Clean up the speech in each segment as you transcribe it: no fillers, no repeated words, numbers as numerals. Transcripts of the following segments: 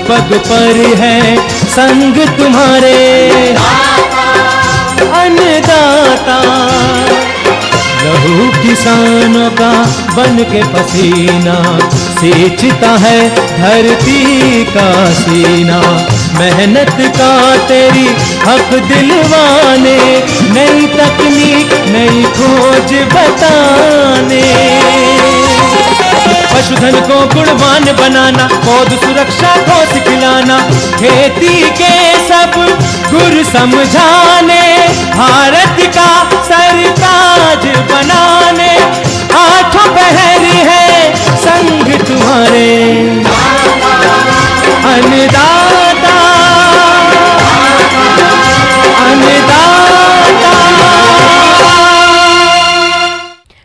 पग पर है संग तुम्हारे अन्नदाता। लहू किसानों का बन के पसीना सींचता है धरती का सीना। मेहनत का तेरी हक दिलवाने, नई तकनीक नई खोज बताने। पशुधन को गुणवान बनाना, पौध सुरक्षा को सिखलाना, खेती के सब गुर समझाने, भारत का सरताज बनाने। आठों पहर है संग तुम्हारे अन्नदाता अन्नदाता।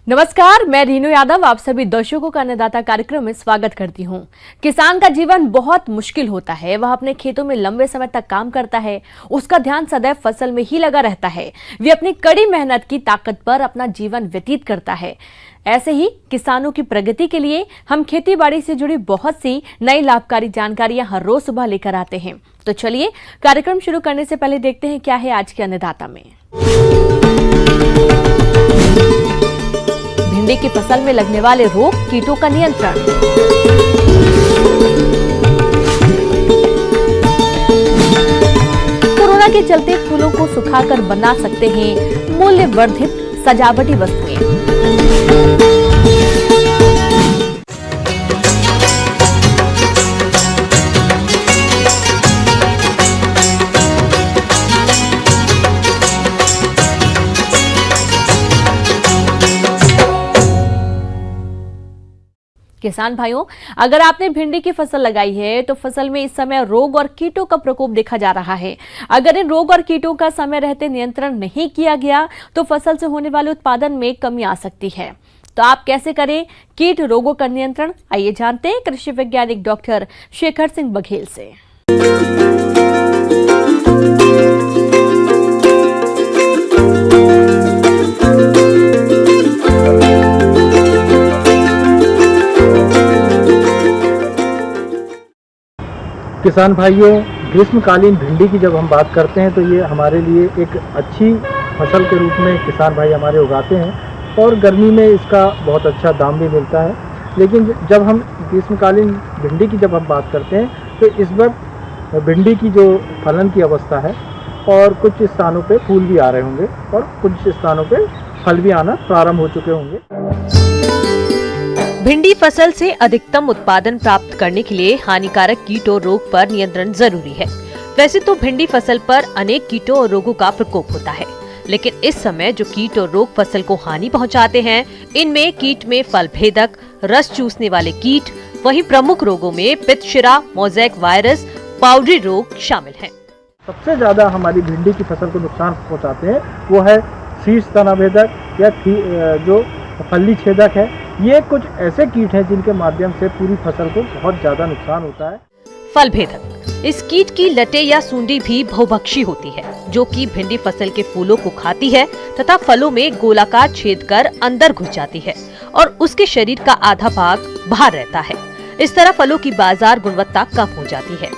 नमस्कार, मैं रीनू यादव आप सभी दर्शकों का अन्नदाता कार्यक्रम में स्वागत करती हूं। किसान का जीवन बहुत मुश्किल होता है। वह अपने खेतों में लंबे समय तक काम करता है, उसका ध्यान सदैव फसल में ही लगा रहता है। वे अपनी कड़ी मेहनत की ताकत पर अपना जीवन व्यतीत करता है। ऐसे ही किसानों की प्रगति के लिए हम खेती बाड़ी से जुड़ी बहुत सी नई लाभकारी जानकारियां हर रोज सुबह लेकर आते हैं। तो चलिए कार्यक्रम शुरू करने से पहले देखते हैं क्या है आज के अन्नदाता में। भिंडी की फसल में लगने वाले रोग कीटों का नियंत्रण। कोरोना के चलते फूलों को सुखाकर बना सकते हैं मूल्य वर्धित सजावटी वस्तुएं। किसान भाइयों, अगर आपने भिंडी की फसल लगाई है तो फसल में इस समय रोग और कीटों का प्रकोप देखा जा रहा है। अगर इन रोग और कीटों का समय रहते नियंत्रण नहीं किया गया तो फसल से होने वाले उत्पादन में कमी आ सकती है। तो आप कैसे करें कीट रोगों का नियंत्रण, आइए जानते हैं कृषि वैज्ञानिक डॉक्टर शेखर सिंह बघेल से। किसान भाइयों, ग्रीष्मकालीन भिंडी की जब हम बात करते हैं तो ये हमारे लिए एक अच्छी फसल के रूप में किसान भाई हमारे उगाते हैं और गर्मी में इसका बहुत अच्छा दाम भी मिलता है। लेकिन जब हम ग्रीष्मकालीन भिंडी की जब हम बात करते हैं तो इस बार भिंडी की जो फलन की अवस्था है और कुछ स्थानों पे फूल भी आ रहे होंगे और कुछ स्थानों पे फल भी आना प्रारंभ हो चुके होंगे। भिंडी फसल से अधिकतम उत्पादन प्राप्त करने के लिए हानिकारक कीट और रोग पर नियंत्रण जरूरी है। वैसे तो भिंडी फसल पर अनेक कीटों और रोगों का प्रकोप होता है, लेकिन इस समय जो कीट और रोग फसल को हानि पहुंचाते हैं, इनमें कीट में फल भेदक, रस चूसने वाले कीट, वहीं प्रमुख रोगों में पित्तशिरा, मोज़ेक वायरस, पाउडरी रोग शामिल हैं। सबसे ज्यादा हमारी भिंडी की फसल को नुकसान पहुंचाते हैं वो है शीर्ष तना भेदक या जो फल्ली छेदक है। ये कुछ ऐसे कीट हैं जिनके माध्यम से पूरी फसल को बहुत ज्यादा नुकसान होता है। फल भेदक, इस कीट की लटे या सूंडी भी बहुभक्षी होती है, जो कि भिंडी फसल के फूलों को खाती है तथा फलों में गोलाकार छेद कर अंदर घुस जाती है और उसके शरीर का आधा भाग बाहर रहता है। इस तरह फलों की बाजार गुणवत्ता कम हो जाती है।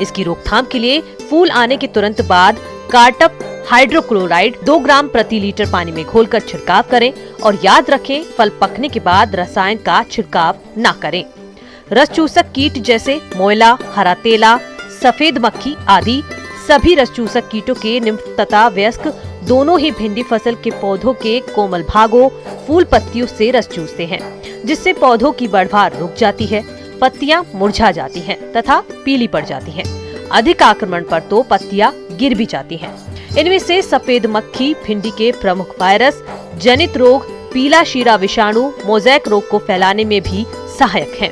इसकी रोकथाम के लिए फूल आने के तुरंत बाद कार्टप हाइड्रोक्लोराइड 2 ग्राम प्रति लीटर पानी में घोलकर छिड़काव करें और याद रखें, फल पकने के बाद रसायन का छिड़काव न करें। रस चूसक कीट जैसे मोयला, हरा तेला, सफेद मक्खी आदि सभी रस चूसक कीटों के निम्फ तथा वयस्क दोनों ही भिंडी फसल के पौधों के कोमल भागों, फूल पत्तियों से रस चूसते हैं, जिससे पौधों की बढ़वार रुक जाती है, पत्तियां मुरझा जाती हैं तथा पीली पड़ जाती हैं। अधिक आक्रमण पर तो पत्तियां गिर भी जाती हैं। इनमें से सफेद मक्खी भिंडी के प्रमुख वायरस जनित रोग पीला शीरा विषाणु मोज़ेक रोग को फैलाने में भी सहायक हैं।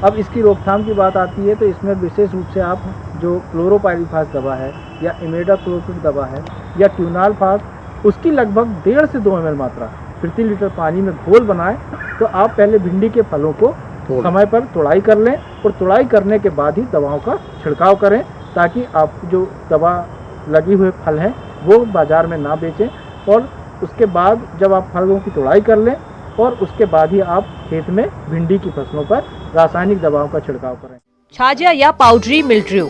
अब इसकी रोकथाम की बात आती है तो इसमें विशेष रूप से आप जो क्लोरोपाइरीफास दवा है या इमेडाक्लोप्रिड दवा है या ट्यूनालफास, उसकी लगभग 1.5 से 2 ml मात्रा प्रति लीटर पानी में घोल बनाएं। तो आप पहले भिंडी के फलों को समय पर तुड़ाई कर लें और तुड़ाई करने के बाद ही दवाओं का छिड़काव करें, ताकि आप जो दवा लगी हुए फल हैं वो बाजार में ना बेचें। और उसके बाद जब आप फलों की तुड़ाई कर लें और उसके बाद ही आप खेत में भिंडी की फसलों पर रासायनिक दवाओं का छिड़काव करें। छाजिया या पाउडरी मिल्ड्रू।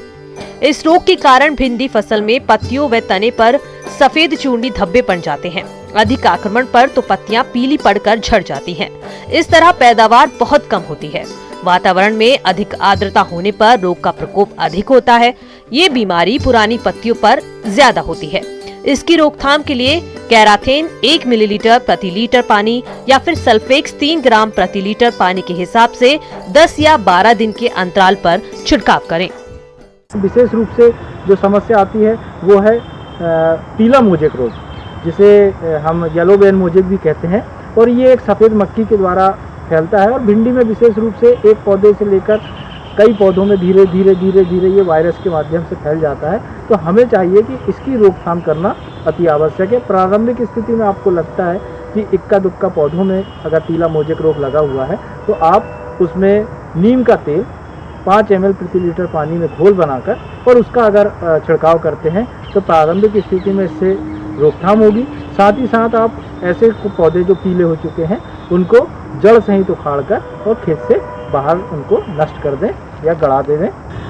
इस रोग के कारण भिंडी फसल में पत्तियों व तने पर सफेद चूर्णी धब्बे पड़ जाते हैं। अधिक आक्रमण पर तो पत्तियां पीली पड़कर झड़ जाती हैं। इस तरह पैदावार बहुत कम होती है। वातावरण में अधिक आर्द्रता होने पर रोग का प्रकोप अधिक होता है। ये बीमारी पुरानी पत्तियों पर ज्यादा होती है। इसकी रोकथाम के लिए कैराथेन 1 मिलीलीटर प्रति लीटर पानी या फिर सल्फेक्स 3 ग्राम प्रति लीटर पानी के हिसाब से 10 या 12 दिन के अंतराल पर छिड़काव करें। विशेष रूप से जो समस्या आती है वो है पीला मोजेक रोग, जिसे हम येलो वेन मोजेक भी कहते हैं, और ये एक सफ़ेद मक्खी के द्वारा फैलता है और भिंडी में विशेष रूप से एक पौधे से लेकर कई पौधों में धीरे धीरे ये वायरस के माध्यम से फैल जाता है। तो हमें चाहिए कि इसकी रोकथाम करना अति आवश्यक है। प्रारंभिक स्थिति में आपको लगता है कि इक्का दुक्का पौधों में अगर पीला मोजेक रोग लगा हुआ है तो आप उसमें नीम का तेल 5 ml प्रति लीटर पानी में घोल बनाकर और उसका अगर छिड़काव करते हैं तो प्रारंभिक स्थिति में इससे रोकथाम होगी। साथ ही साथ आप ऐसे पौधे जो पीले हो चुके हैं उनको जड़ सहित उखाड़ कर और खेत से बाहर उनको नष्ट कर दें या गड़ा दे दें।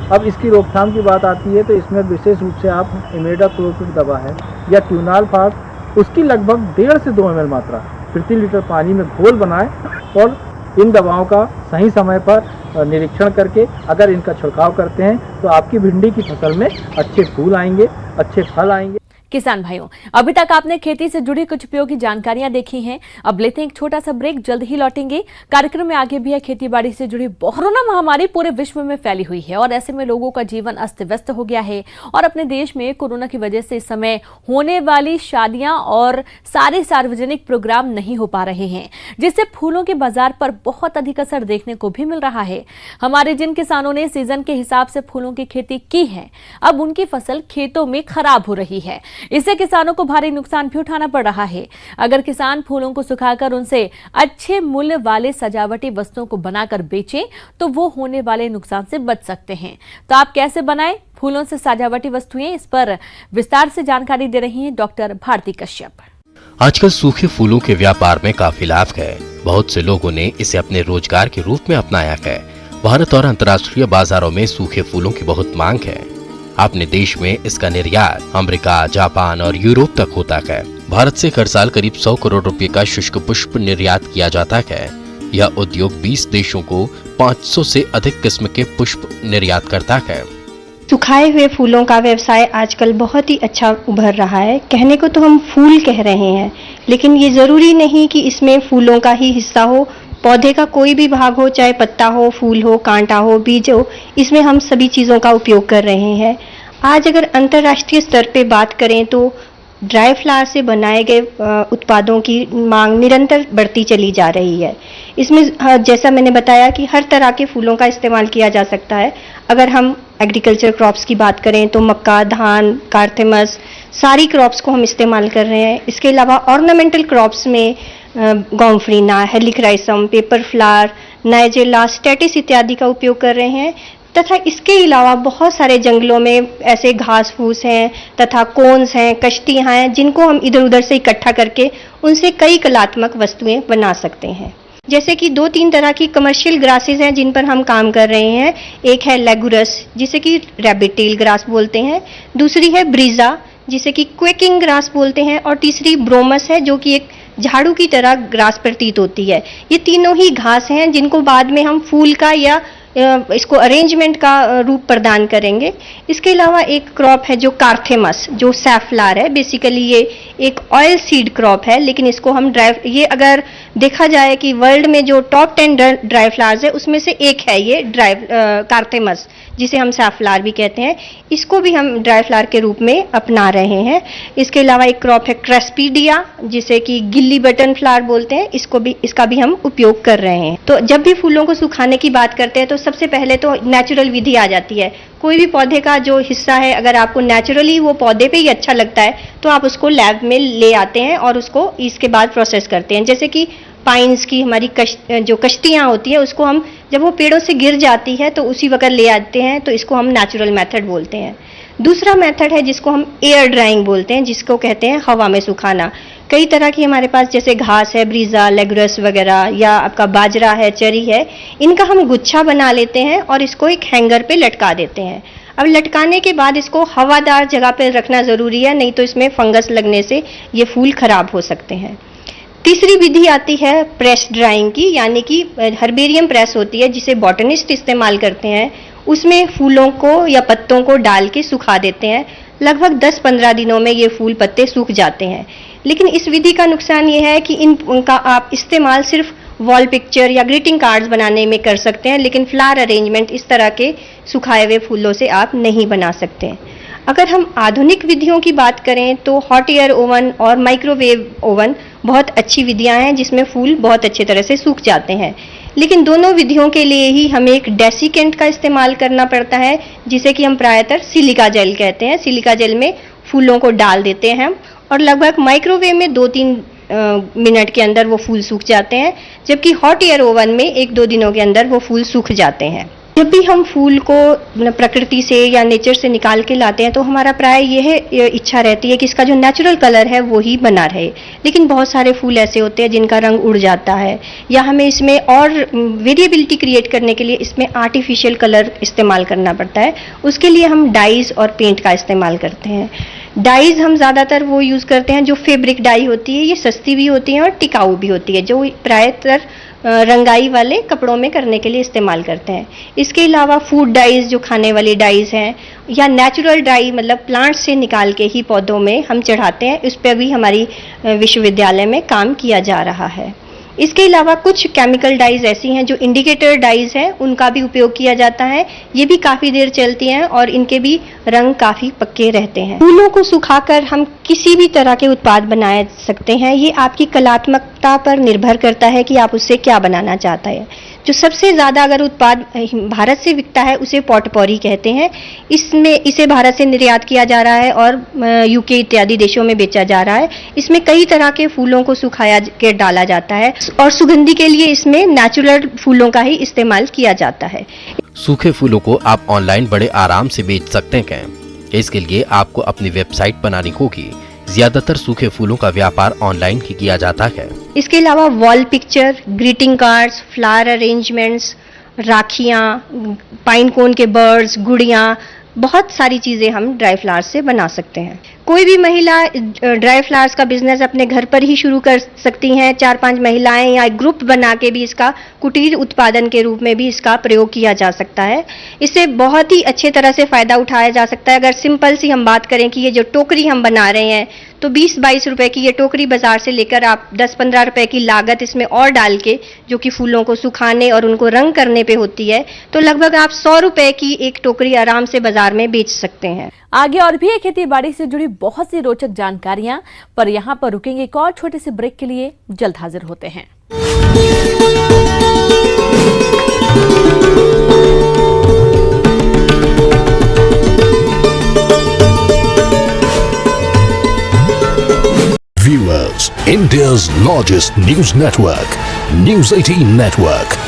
अब इसकी रोकथाम की बात आती है तो इसमें विशेष रूप से आप इमेडाक्लोप्रिड दवा है या ट्यूनालफास, उसकी लगभग 1.5 से 2 ml मात्रा प्रति लीटर पानी में घोल बनाएं और इन दवाओं का सही समय पर निरीक्षण करके अगर इनका छिड़काव करते हैं तो आपकी भिंडी की फसल में अच्छे फूल आएंगे, अच्छे फल आएंगे। किसान भाइयों, अभी तक आपने खेती से जुड़ी कुछ उपयोगी जानकारियां देखी हैं। अब लेते हैं एक छोटा सा ब्रेक, जल्द ही लौटेंगे। कार्यक्रम में आगे भी है खेती बाड़ी से जुड़ी कोरोना महामारी पूरे विश्व में फैली हुई है और ऐसे में लोगों का जीवन अस्त व्यस्त हो गया है और अपने देश में कोरोना की वजह से इस समय होने वाली शादियां और सारे सार्वजनिक प्रोग्राम नहीं हो पा रहे हैं, जिससे फूलों के बाजार पर बहुत अधिक असर देखने को भी मिल रहा है। हमारे जिन किसानों ने सीजन के हिसाब से फूलों की खेती की है, अब उनकी फसल खेतों में खराब हो रही है। इससे किसानों को भारी नुकसान भी उठाना पड़ रहा है। अगर किसान फूलों को सुखाकर उनसे अच्छे मूल्य वाले सजावटी वस्तुओं को बनाकर बेचें तो वो होने वाले नुकसान से बच सकते हैं। तो आप कैसे बनाएं फूलों से सजावटी वस्तुएं, इस पर विस्तार से जानकारी दे रही हैं डॉक्टर भारती कश्यप। आजकल सूखे फूलों के व्यापार में काफी लाभ है। बहुत से लोगों ने इसे अपने रोजगार के रूप में अपनाया है। भारत और अंतर्राष्ट्रीय बाजारों में सूखे फूलों की बहुत मांग है। अपने देश में इसका निर्यात अमेरिका, जापान और यूरोप तक होता है। भारत से हर साल करीब 100 करोड़ रुपए का शुष्क पुष्प निर्यात किया जाता है। यह उद्योग 20 देशों को 500 से अधिक किस्म के पुष्प निर्यात करता है। सुखाए हुए फूलों का व्यवसाय आजकल बहुत ही अच्छा उभर रहा है। कहने को तो हम फूल कह रहे हैं, लेकिन ये जरूरी नहीं कि इसमें फूलों का ही हिस्सा हो। पौधे का कोई भी भाग हो, चाहे पत्ता हो, फूल हो, कांटा हो, बीज हो, इसमें हम सभी चीज़ों का उपयोग कर रहे हैं। आज अगर अंतर्राष्ट्रीय स्तर पे बात करें तो ड्राई फ्लावर से बनाए गए उत्पादों की मांग निरंतर बढ़ती चली जा रही है। इसमें जैसा मैंने बताया कि हर तरह के फूलों का इस्तेमाल किया जा सकता है। अगर हम एग्रीकल्चर क्रॉप्स की बात करें तो मक्का, धान, कार्थेमस, सारी क्रॉप्स को हम इस्तेमाल कर रहे हैं। इसके अलावा ऑर्नामेंटल क्रॉप्स में गॉम्फ्रीना, हेलिक्राइसम, पेपर फ्लावर, नाइजेला, स्टेटिस इत्यादि का उपयोग कर रहे हैं। तथा इसके अलावा बहुत सारे जंगलों में ऐसे घास फूस हैं तथा कोन्स हैं, कश्तियाँ हैं, जिनको हम इधर उधर से इकट्ठा करके उनसे कई कलात्मक वस्तुएं बना सकते हैं। जैसे कि 2-3 तरह की कमर्शियल ग्रासेस हैं जिन पर हम काम कर रहे हैं। एक है लेगुरस, जिसे कि रैबिट टेल ग्रास बोलते हैं। दूसरी है ब्रीजा, जिसे कि क्वेकिंग ग्रास बोलते हैं। और तीसरी ब्रोमस है, जो कि एक झाड़ू की तरह ग्रास प्रतीत होती है। ये तीनों ही घास हैं जिनको बाद में हम फूल का या इसको अरेंजमेंट का रूप प्रदान करेंगे। इसके अलावा एक क्रॉप है जो कार्थेमस, जो सैफलार है। बेसिकली ये एक ऑयल सीड क्रॉप है, लेकिन इसको हम ये अगर देखा जाए कि वर्ल्ड में जो टॉप 10 ड्राई फ्लावर्स है उसमें से एक है ये कार्थेमस, जिसे हम सैफलार भी कहते हैं। इसको भी हम ड्राई फ्लावर के रूप में अपना रहे हैं। इसके अलावा एक क्रॉप है क्रेस्पीडिया, जिसे कि गिल्ली बटन फ्लावर बोलते हैं। इसका भी हम उपयोग कर रहे हैं। तो जब भी फूलों को सुखाने की बात करते हैं तो सबसे पहले तो नेचुरल विधि आ जाती है। कोई भी पौधे का जो हिस्सा है, अगर आपको नेचुरली वो पौधे पे ही अच्छा लगता है तो आप उसको लैब में ले आते हैं और उसको इसके बाद प्रोसेस करते हैं। जैसे कि पाइन्स की हमारी जो कश्तियाँ होती है, उसको हम जब वो पेड़ों से गिर जाती है तो उसी वक्त ले आते हैं, तो इसको हम नेचुरल मेथड बोलते हैं। दूसरा मेथड है जिसको हम एयर ड्राइंग बोलते हैं, जिसको कहते हैं हवा में सुखाना। कई तरह की हमारे पास जैसे घास है, ब्रीजा, लेगुरस वगैरह, या आपका बाजरा है, चरी है, इनका हम गुच्छा बना लेते हैं और इसको एक हैंगर पे लटका देते हैं। अब लटकाने के बाद इसको हवादार जगह पे रखना ज़रूरी है, नहीं तो इसमें फंगस लगने से ये फूल खराब हो सकते हैं। तीसरी विधि आती है प्रेस ड्राइंग की, यानी कि हर्बेरियम प्रेस होती है जिसे बॉटनिस्ट इस्तेमाल करते हैं। उसमें फूलों को या पत्तों को डाल के सुखा देते हैं। लगभग 10-15 दिनों में ये फूल पत्ते सूख जाते हैं। लेकिन इस विधि का नुकसान ये है कि इनका आप इस्तेमाल सिर्फ वॉल पिक्चर या ग्रीटिंग कार्ड्स बनाने में कर सकते हैं, लेकिन फ्लावर अरेंजमेंट इस तरह के सुखाए हुए फूलों से आप नहीं बना सकते। अगर हम आधुनिक विधियों की बात करें तो हॉट एयर ओवन और माइक्रोवेव ओवन बहुत अच्छी विधियां हैं जिसमें फूल बहुत अच्छे तरह से सूख जाते हैं। लेकिन दोनों विधियों के लिए ही हमें एक डेसिकेंट का इस्तेमाल करना पड़ता है, जिसे कि हम प्रायतर सिलिका जेल कहते हैं। सिलिका जेल में फूलों को डाल देते हैं हम और लगभग माइक्रोवेव में 2-3 मिनट के अंदर वो फूल सूख जाते हैं, जबकि हॉट एयर ओवन में 1-2 दिनों के अंदर वो फूल सूख जाते हैं। जब भी हम फूल को प्रकृति से या नेचर से निकाल के लाते हैं तो हमारा प्राय यह इच्छा रहती है कि इसका जो नेचुरल कलर है वो ही बना रहे। लेकिन बहुत सारे फूल ऐसे होते हैं जिनका रंग उड़ जाता है, या हमें इसमें और वेरिएबिलिटी क्रिएट करने के लिए इसमें आर्टिफिशियल कलर इस्तेमाल करना पड़ता है। उसके लिए हम डाइज और पेंट का इस्तेमाल करते हैं। डाइज हम ज़्यादातर वो यूज़ करते हैं जो फैब्रिक डाई होती है। ये सस्ती भी होती है और टिकाऊ भी होती है, जो प्रायतर रंगाई वाले कपड़ों में करने के लिए इस्तेमाल करते हैं। इसके अलावा फूड डाइज जो खाने वाली डाइज हैं, या नेचुरल डाई मतलब प्लांट से निकाल के ही पौधों में हम चढ़ाते हैं, इस पर भी हमारी विश्वविद्यालय में काम किया जा रहा है। इसके अलावा कुछ केमिकल डाइज ऐसी हैं जो इंडिकेटर डाइज हैं, उनका भी उपयोग किया जाता है। ये भी काफ़ी देर चलती हैं और इनके भी रंग काफ़ी पक्के रहते हैं। फूलों को सुखाकर हम किसी भी तरह के उत्पाद बना सकते हैं। ये आपकी कलात्मकता पर निर्भर करता है कि आप उससे क्या बनाना चाहते हैं। जो सबसे ज़्यादा अगर उत्पाद भारत से बिकता है उसे पॉटपॉरी कहते हैं। इसे भारत से निर्यात किया जा रहा है और यूके इत्यादि देशों में बेचा जा रहा है। इसमें कई तरह के फूलों को सुखाया के डाला जाता है और सुगंधि के लिए इसमें नेचुरल फूलों का ही इस्तेमाल किया जाता है। सूखे फूलों को आप ऑनलाइन बड़े आराम से बेच सकते हैं। इसके लिए आपको अपनी वेबसाइट बनानी होगी। ज्यादातर सूखे फूलों का व्यापार ऑनलाइन ही किया जाता है। इसके अलावा wall picture, greeting cards, flower arrangements, राखियाँ, पाइन कोन के बर्ड्स, गुड़ियाँ, बहुत सारी चीज़ें हम ड्राई फ्लावर्स से बना सकते हैं। कोई भी महिला ड्राई फ्लावर्स का बिजनेस अपने घर पर ही शुरू कर सकती हैं। 4-5 महिलाएं या एक ग्रुप बना के भी इसका कुटीर उत्पादन के रूप में भी इसका प्रयोग किया जा सकता है। इससे बहुत ही अच्छे तरह से फ़ायदा उठाया जा सकता है। अगर सिंपल सी हम बात करें कि ये जो टोकरी हम बना रहे हैं तो 20-22 रुपए की ये टोकरी बाजार से लेकर आप 10-15 रुपए की लागत इसमें और डाल के, जो कि फूलों को सुखाने और उनको रंग करने पे होती है, तो लगभग आप 100 रुपए की एक टोकरी आराम से बाजार में बेच सकते हैं। आगे और भी खेती बाड़ी से जुड़ी बहुत सी रोचक जानकारियां, पर यहाँ पर रुकेंगे एक और छोटे से ब्रेक के लिए। जल्द हाजिर होते हैं। Viewers, India's largest news network, News 18 Network.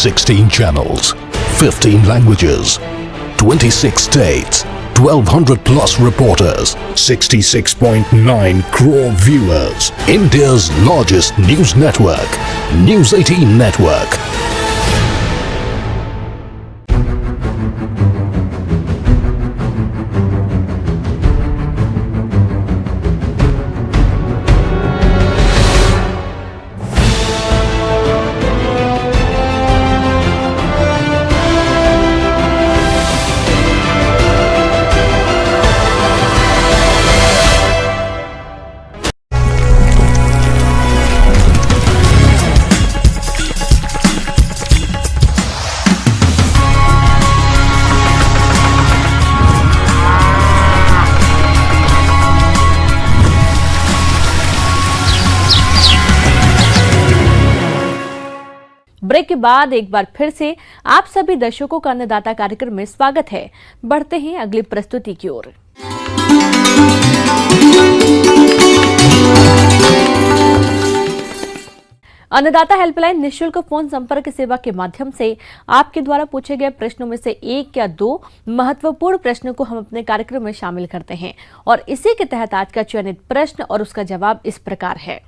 Sixteen channels, 15 languages, 26 states, 1200 plus reporters, 66.9 crore viewers. India's largest news network, News 18 Network. Break के बाद एक बार फिर से आप सभी दर्शकों का अन्नदाता कार्यक्रम में स्वागत है। बढ़ते हैं अगली प्रस्तुति की ओर। अन्नदाता हेल्पलाइन निःशुल्क फोन संपर्क सेवा के माध्यम से आपके द्वारा पूछे गए प्रश्नों में से एक या दो महत्वपूर्ण प्रश्नों को हम अपने कार्यक्रम में शामिल करते हैं और इसी के तहत आज का चयनित प्रश्न और उसका जवाब इस प्रकार है।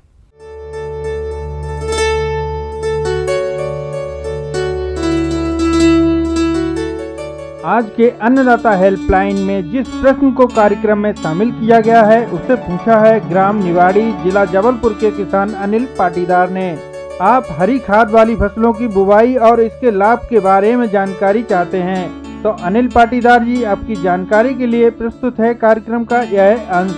आज के अन्नदाता हेल्पलाइन में जिस प्रश्न को कार्यक्रम में शामिल किया गया है उससे पूछा है ग्राम निवाड़ी जिला जबलपुर के किसान अनिल पाटीदार ने। आप हरी खाद वाली फसलों की बुवाई और इसके लाभ के बारे में जानकारी चाहते हैं तो अनिल पाटीदार जी आपकी जानकारी के लिए प्रस्तुत है कार्यक्रम का यह अंश।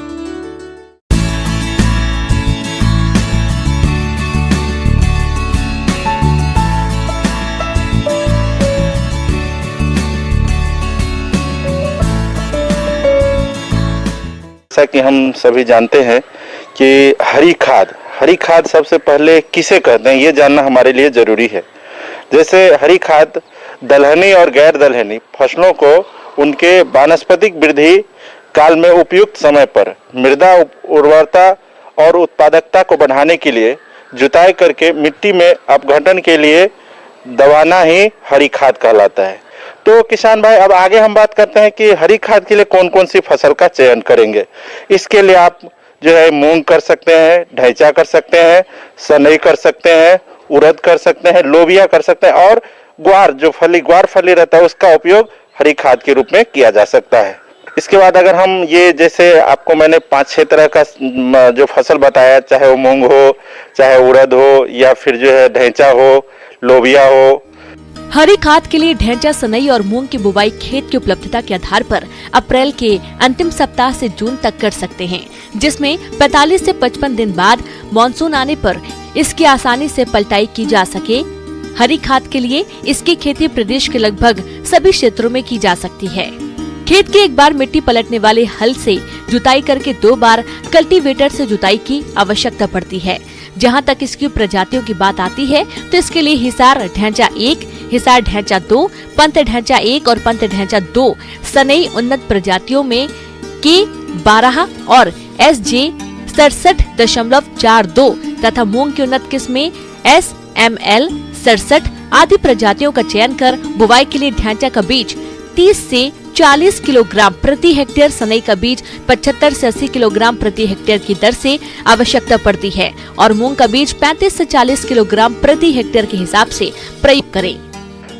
जैसा कि हम सभी जानते हैं कि हरी खाद सबसे पहले किसे कहते हैं ये जानना हमारे लिए जरूरी है। जैसे हरी खाद दलहनी और गैर दलहनी फसलों को उनके वानस्पतिक वृद्धि काल में उपयुक्त समय पर मृदा उर्वरता और उत्पादकता को बढ़ाने के लिए जुताई करके मिट्टी में अपघटन के लिए दबाना ही हरी खाद कहलाता है। तो किसान भाई अब आगे हम बात करते हैं कि हरी खाद के लिए कौन कौन सी फसल का चयन करेंगे। इसके लिए आप जो है मूंग कर सकते हैं, ढैंचा कर सकते हैं, सनई कर सकते हैं, उड़द कर सकते हैं, लोबिया कर सकते हैं और ग्वार जो ग्वार फली रहता है उसका उपयोग हरी खाद के रूप में किया जा सकता है। इसके बाद अगर हम ये जैसे आपको मैंने 5-6 तरह का जो फसल बताया, चाहे वो मूंग हो, चाहे उड़द हो या फिर जो है ढैंचा हो, लोबिया हो। हरी खाद के लिए ढैंचा, सनई और मूंग की बुवाई खेत की उपलब्धता के आधार पर अप्रैल के अंतिम सप्ताह से जून तक कर सकते हैं, जिसमें 45 से 55 दिन बाद मानसून आने पर इसकी आसानी से पलटाई की जा सके। हरी खाद के लिए इसकी खेती प्रदेश के लगभग सभी क्षेत्रों में की जा सकती है। खेत की एक बार मिट्टी पलटने वाले हल से जुताई करके 2 बार कल्टीवेटर से जुताई की आवश्यकता पड़ती है। जहां तक इसकी प्रजातियों की बात आती है तो इसके लिए हिसार ढैंचा 1, हिसार ढैंचा 2, पंत ढैंचा 1 और पंत ढैंचा 2, सनई उन्नत प्रजातियों में K12 और SJ 67.42 तथा मूंग की उन्नत किस्में SML 67 आदि प्रजातियों का चयन कर बुवाई के लिए ढैंचा का बीज 30 से 40 किलोग्राम प्रति हेक्टेयर, सनई का बीज 75 से 80 किलोग्राम प्रति हेक्टेयर की दर से आवश्यकता पड़ती है और मूंग का बीज 35 से 40 किलोग्राम प्रति हेक्टेयर के हिसाब से प्रयोग करें।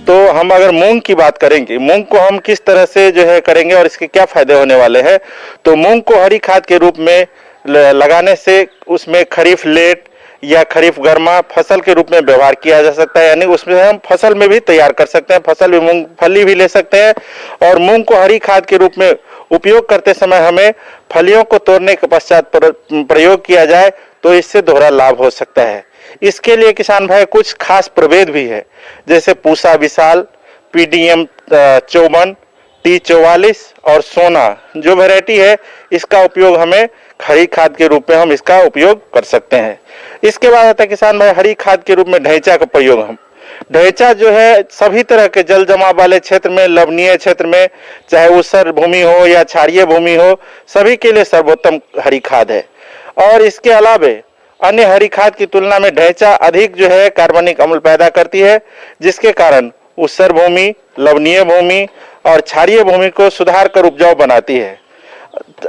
तो हम अगर मूंग की बात करेंगे, मूंग को हम किस तरह से जो है करेंगे और इसके क्या फायदे होने वाले हैं, तो मूंग को हरी खाद के रूप में लगाने से उसमें खरीफ लेट या खरीफ गर्मा फसल के रूप में व्यवहार किया जा सकता है। यानी उसमें हम फसल में भी तैयार कर सकते हैं, फसल में मूंगफली भी ले सकते हैं और मूंग को हरी खाद के रूप में उपयोग करते समय हमें फलियों को तोड़ने के पश्चात प्रयोग किया जाए तो इससे दोहरा लाभ हो सकता है। इसके लिए किसान भाई कुछ खास प्रभेद भी है, जैसे पूसा विशाल, PDM 54, T44 और सोना जो वैरायटी है इसका उपयोग हमें हरी खाद के रूप में हम इसका उपयोग कर सकते हैं। इसके बाद आता है किसान भाई हरी खाद के रूप में ढैंचा का प्रयोग। हम ढैंचा जो है सभी तरह के जल जमाव वाले क्षेत्र में, लवणीय क्षेत्र में, चाहे ऊसर भूमि हो या क्षारीय भूमि हो, सभी के लिए सर्वोत्तम हरी खाद है। और इसके अलावे अन्य हरी खाद की तुलना में ढैंचा अधिक जो है कार्बनिक अम्ल पैदा करती है, जिसके कारण ऊसर भूमि, लवणीय भूमि और क्षारीय भूमि को सुधार कर उपजाऊ बनाती है।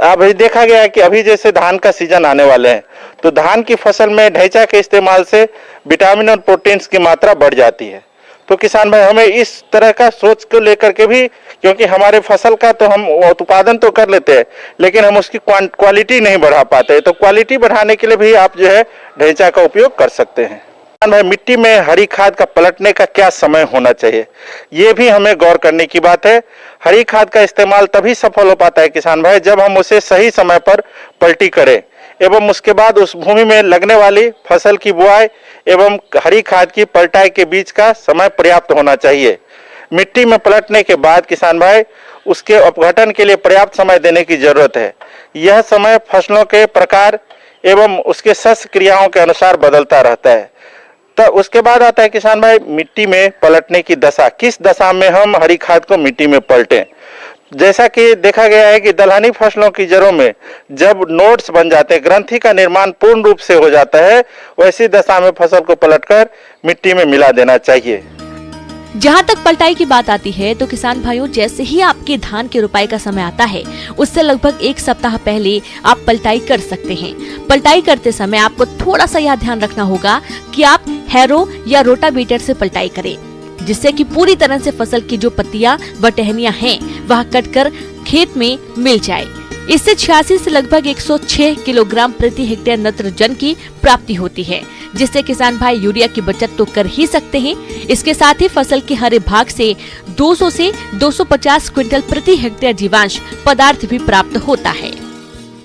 अभी देखा गया है कि अभी जैसे धान का सीजन आने वाले हैं तो धान की फसल में ढैंचा के इस्तेमाल से विटामिन और प्रोटीन्स की मात्रा बढ़ जाती है। तो किसान भाई हमें इस तरह का सोच को लेकर के भी, क्योंकि हमारे फसल का तो हम उत्पादन तो कर लेते हैं लेकिन हम उसकी क्वालिटी नहीं बढ़ा पाते, तो क्वालिटी बढ़ाने के लिए भी आप जो है ढैंचा का उपयोग कर सकते हैं। भाई मिट्टी में हरी खाद का पलटने का क्या समय होना चाहिए, ये भी हमें गौर करने की बात है। हरी खाद का इस्तेमाल तभी सफल हो पाता है किसान भाई जब हम उसे सही समय पर पलटी करें एवं उसके बाद उस भूमि में लगने वाली फसल की बुआई एवं हरी खाद की पलटाई के बीच का समय पर्याप्त होना चाहिए। मिट्टी में पलटने के बाद किसान भाई उसके अपघटन के लिए पर्याप्त समय देने की जरूरत है। यह समय फसलों के प्रकार एवं उसके सस्य क्रियाओं के अनुसार बदलता रहता है। तो उसके बाद आता है किसान भाई मिट्टी में पलटने की दशा, किस दशा में हम हरी खाद को मिट्टी में पलटें। जैसा कि देखा गया है कि दलहनी फसलों की जड़ों में जब नोड्स बन जाते हैं, ग्रंथि का निर्माण पूर्ण रूप से हो जाता है, वैसी दशा में फसल को पलटकर मिट्टी में मिला देना चाहिए। जहाँ तक पलटाई की बात आती है तो किसान भाइयों, जैसे ही आपके धान की रुपाई का समय आता है उससे लगभग 1 सप्ताह पहले आप पलटाई कर सकते हैं। पलटाई करते समय आपको थोड़ा सा यह ध्यान रखना होगा कि आप हैरो या रोटावेटर से पलटाई करें, जिससे कि पूरी तरह से फसल की जो पत्तियां व टहनियां हैं वह कटकर खेत में मिल जाए। इससे 86 से लगभग 106 किलोग्राम प्रति हेक्टेयर नत्रजन की प्राप्ति होती है, जिससे किसान भाई यूरिया की बचत तो कर ही सकते हैं। इसके साथ ही फसल के हरे भाग से 200 से 250 क्विंटल प्रति हेक्टेयर जीवांश पदार्थ भी प्राप्त होता है।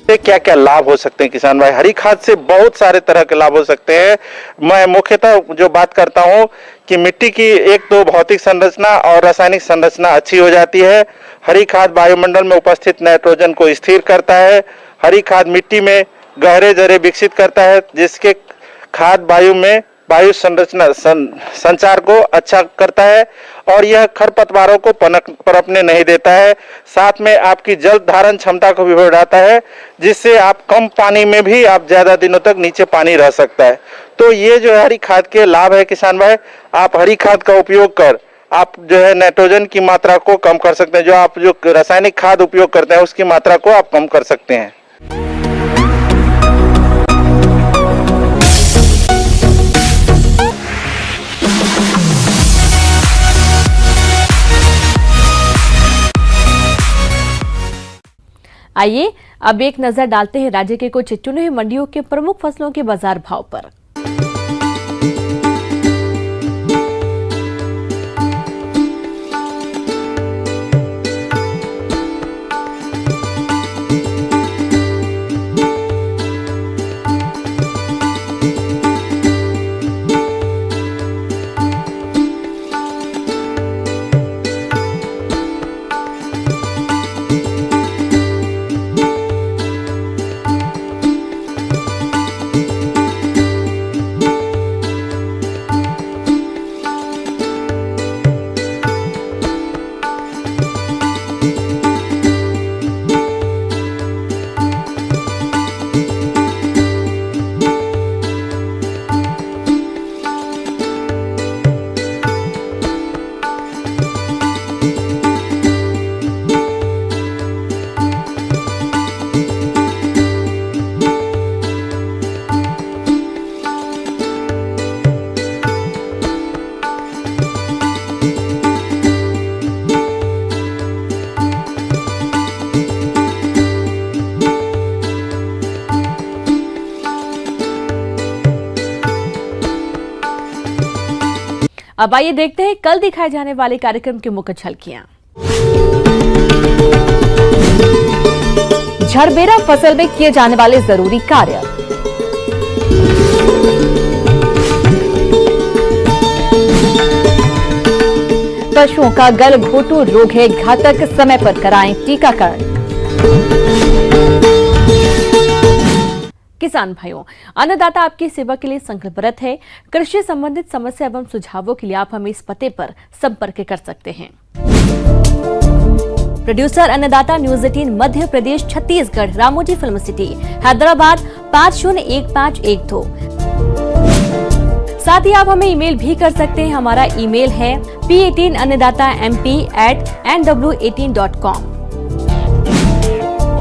क्या क्या लाभ हो सकते हैं किसान भाई? हरी खाद से बहुत सारे तरह के लाभ हो सकते हैं। मैं मुख्यतः जो बात करता हूं कि मिट्टी की एक तो भौतिक संरचना और रासायनिक संरचना अच्छी हो जाती है। हरी खाद वायुमंडल में उपस्थित नाइट्रोजन को स्थिर करता है। हरी खाद मिट्टी में गहरे जरे विकसित करता है, जिसके खाद वायु में वायु संरचना संचार को अच्छा करता है और यह खरपतवारों को पनपने नहीं देता है। साथ में आपकी जल धारण क्षमता को भी बढ़ाता है, जिससे आप कम पानी में भी आप ज्यादा दिनों तक नीचे पानी रह सकता है। तो ये जो हरी खाद के लाभ है किसान भाई, आप हरी खाद का उपयोग कर आप जो है नाइट्रोजन की मात्रा को कम कर सकते हैं। जो आप जो रासायनिक खाद उपयोग करते हैं उसकी मात्रा को आप कम कर सकते हैं। आइए अब एक नजर डालते हैं राज्य के कुछ चुने हुए मंडियों के प्रमुख फसलों के बाजार भाव पर। अब आइए देखते हैं कल दिखाए जाने वाले कार्यक्रम की मुख्य झलकियां। झरबेरा फसल में किए जाने वाले जरूरी कार्य। पशुओं का गलघोटू रोग है घातक, समय पर कराएं टीकाकरण। किसान भाइयों, अन्नदाता आपकी सेवा के लिए संकल्परत है। कृषि संबंधित समस्या एवं सुझावों के लिए आप हमें इस पते पर संपर्क कर सकते हैं। प्रोड्यूसर अन्नदाता, news 18 Madhya Pradesh, Chhattisgarh, Ramoji film city, Hyderabad 501512। साथ ही आप हमें ईमेल भी कर सकते हैं। हमारा ईमेल है p18annadatamp@nw18.com।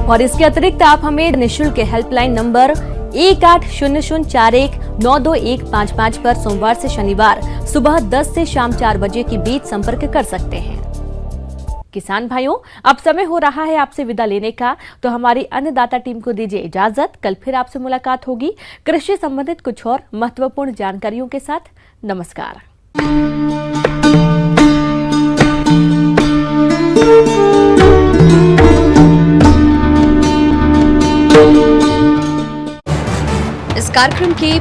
और इसके अतिरिक्त आप हमें निःशुल्क हेल्पलाइन नंबर 180041922155 पर सोमवार से शनिवार सुबह 10 से शाम 4 बजे के बीच संपर्क कर सकते हैं। किसान भाइयों, अब समय हो रहा है आपसे विदा लेने का, तो हमारी अन्नदाता टीम को दीजिए इजाजत। कल फिर आपसे मुलाकात होगी कृषि संबंधित कुछ और महत्वपूर्ण जानकारियों के साथ। नमस्कार। इस कार्यक्रम के